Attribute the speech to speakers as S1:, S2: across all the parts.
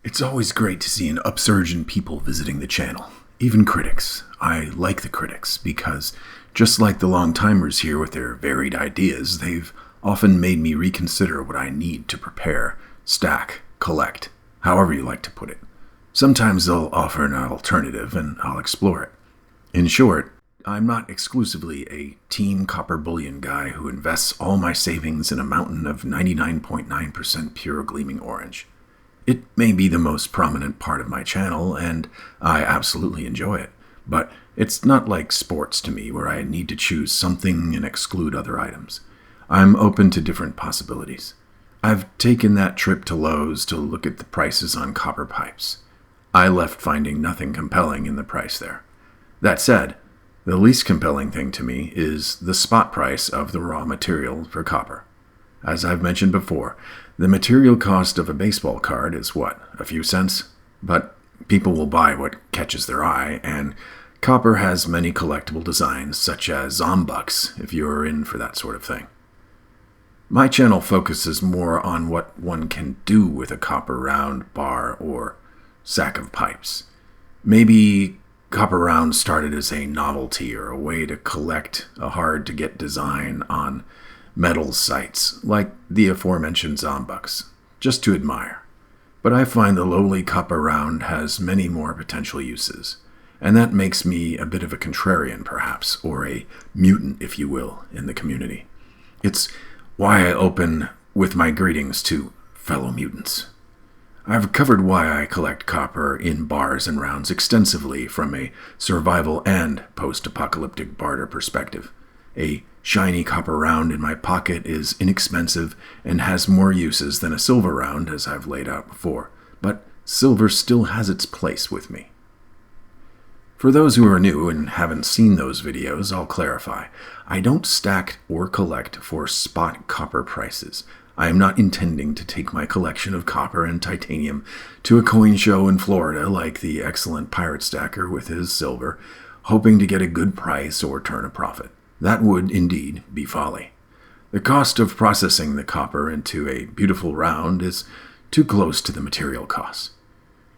S1: It's always great to see an upsurge in people visiting the channel, even critics. I like the critics because, just like the long-timers here with their varied ideas, they've often made me reconsider what I need to prepare, stack, collect, however you like to put it. Sometimes they'll offer an alternative and I'll explore it. In short, I'm not exclusively a Team Copper Bullion guy who invests all my savings in a mountain of 99.9% pure gleaming orange. It may be the most prominent part of my channel, and I absolutely enjoy it, but it's not like sports to me where I need to choose something and exclude other items. I'm open to different possibilities. I've taken that trip to Lowe's to look at the prices on copper pipes. I left finding nothing compelling in the price there. That said, the least compelling thing to me is the spot price of the raw material for copper. As I've mentioned before, the material cost of a baseball card is what, a few cents? But people will buy what catches their eye, and copper has many collectible designs, such as zombucks, if you're in for that sort of thing. My channel focuses more on what one can do with a copper round, bar, or sack of pipes. Maybe copper rounds started as a novelty or a way to collect a hard-to-get design on metal sites, like the aforementioned zombucks, just to admire. But I find the lowly copper round has many more potential uses, and that makes me a bit of a contrarian, perhaps, or a mutant, if you will, in the community. It's why I open with my greetings to fellow mutants. I've covered why I collect copper in bars and rounds extensively from a survival and post-apocalyptic barter perspective. A shiny copper round in my pocket is inexpensive and has more uses than a silver round, as I've laid out before, but silver still has its place with me. For those who are new and haven't seen those videos, I'll clarify. I don't stack or collect for spot copper prices. I am not intending to take my collection of copper and titanium to a coin show in Florida like the excellent pirate stacker with his silver, hoping to get a good price or turn a profit. That would, indeed, be folly. The cost of processing the copper into a beautiful round is too close to the material costs.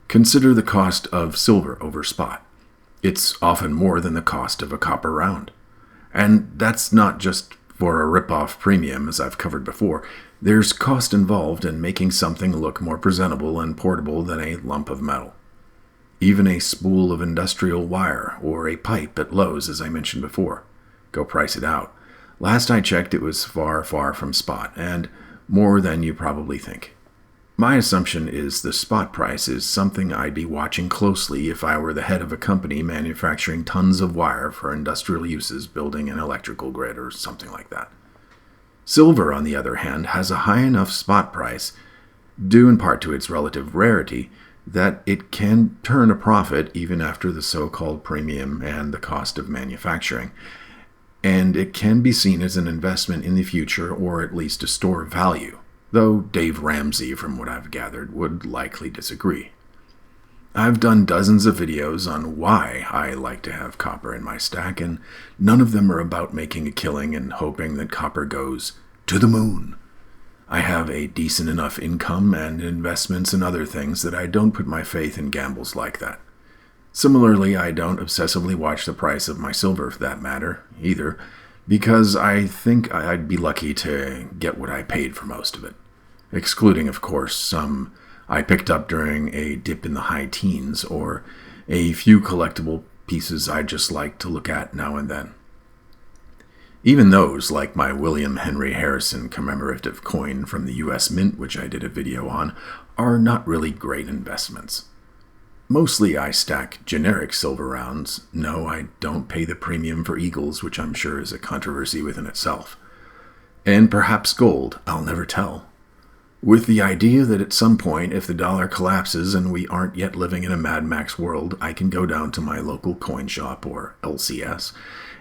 S1: Consider the cost of silver over spot. It's often more than the cost of a copper round. And that's not just for a rip-off premium, as I've covered before. There's cost involved in making something look more presentable and portable than a lump of metal. Even a spool of industrial wire or a pipe at Lowe's, as I mentioned before. Go price it out. Last I checked, it was far, far from spot, and more than you probably think. My assumption is the spot price is something I'd be watching closely if I were the head of a company manufacturing tons of wire for industrial uses, building an electrical grid or something like that. Silver, on the other hand, has a high enough spot price, due in part to its relative rarity, that it can turn a profit even after the so-called premium and the cost of manufacturing. And it can be seen as an investment in the future, or at least a store of value, though Dave Ramsey, from what I've gathered, would likely disagree. I've done dozens of videos on why I like to have copper in my stack, and none of them are about making a killing and hoping that copper goes to the moon. I have a decent enough income and investments in other things that I don't put my faith in gambles like that. Similarly, I don't obsessively watch the price of my silver, for that matter, either, because I think I'd be lucky to get what I paid for most of it, excluding, of course, some I picked up during a dip in the high teens, or a few collectible pieces I just like to look at now and then. Even those, like my William Henry Harrison commemorative coin from the U.S. Mint, which I did a video on, are not really great investments. Mostly I stack generic silver rounds. No, I don't pay the premium for eagles, which I'm sure is a controversy within itself. And perhaps gold, I'll never tell. With the idea that at some point, if the dollar collapses and we aren't yet living in a Mad Max world, I can go down to my local coin shop, or LCS,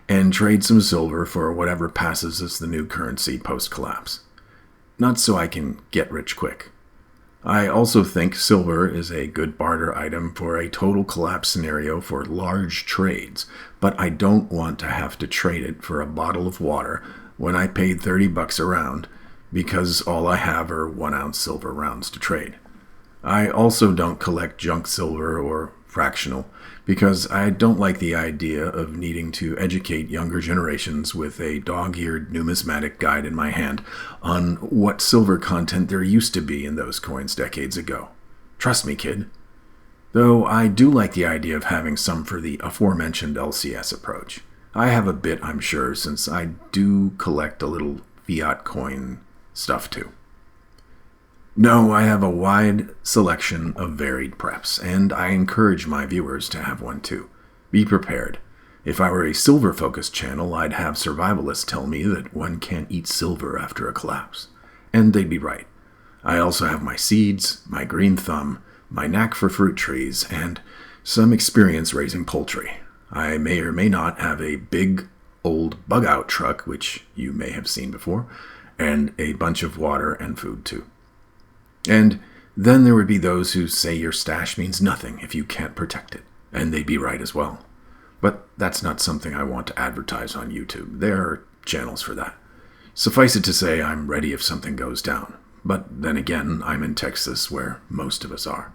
S1: and trade some silver for whatever passes as the new currency post-collapse. Not so I can get rich quick. I also think silver is a good barter item for a total collapse scenario for large trades, but I don't want to have to trade it for a bottle of water when I paid $30 a round, because all I have are 1-ounce silver rounds to trade. I also don't collect junk silver or fractional because I don't like the idea of needing to educate younger generations with a dog-eared numismatic guide in my hand on what silver content there used to be in those coins decades ago. Trust me, kid. Though I do like the idea of having some for the aforementioned LCS approach. I have a bit, I'm sure, since I do collect a little fiat coin stuff too. No, I have a wide selection of varied preps, and I encourage my viewers to have one too. Be prepared. If I were a silver-focused channel, I'd have Survivalists tell me that one can't eat silver after a collapse. And they'd be right. I also have my seeds, my green thumb, my knack for fruit trees, and some experience raising poultry. I may or may not have a big, old bug-out truck, which you may have seen before, and a bunch of water and food too. And then there would be those who say your stash means nothing if you can't protect it, and they'd be right as well. But that's not something I want to advertise on YouTube. There are channels for that. Suffice it to say, I'm ready if something goes down. But then again, I'm in Texas, where most of us are.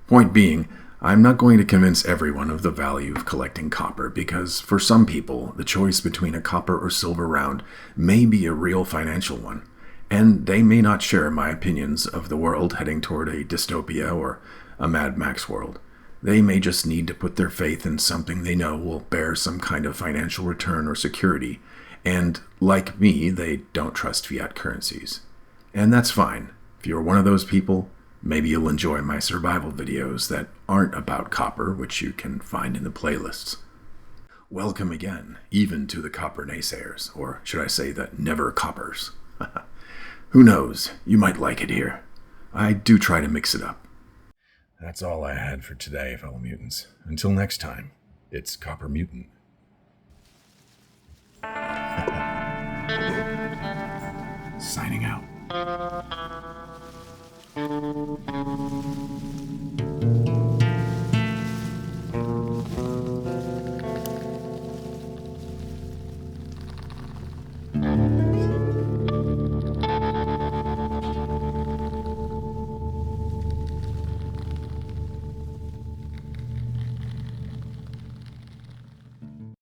S1: Point being, I'm not going to convince everyone of the value of collecting copper, because for some people, the choice between a copper or silver round may be a real financial one. And they may not share my opinions of the world heading toward a dystopia or a Mad Max world. They may just need to put their faith in something they know will bear some kind of financial return or security, and like me, they don't trust fiat currencies. And that's fine. If you're one of those people, maybe you'll enjoy my survival videos that aren't about copper, which you can find in the playlists. Welcome again, even to the copper naysayers, or should I say the never coppers. Who knows, you might like it here. I do try to mix it up. That's all I had for today, fellow mutants. Until next time, it's Copper Mutant. Signing out.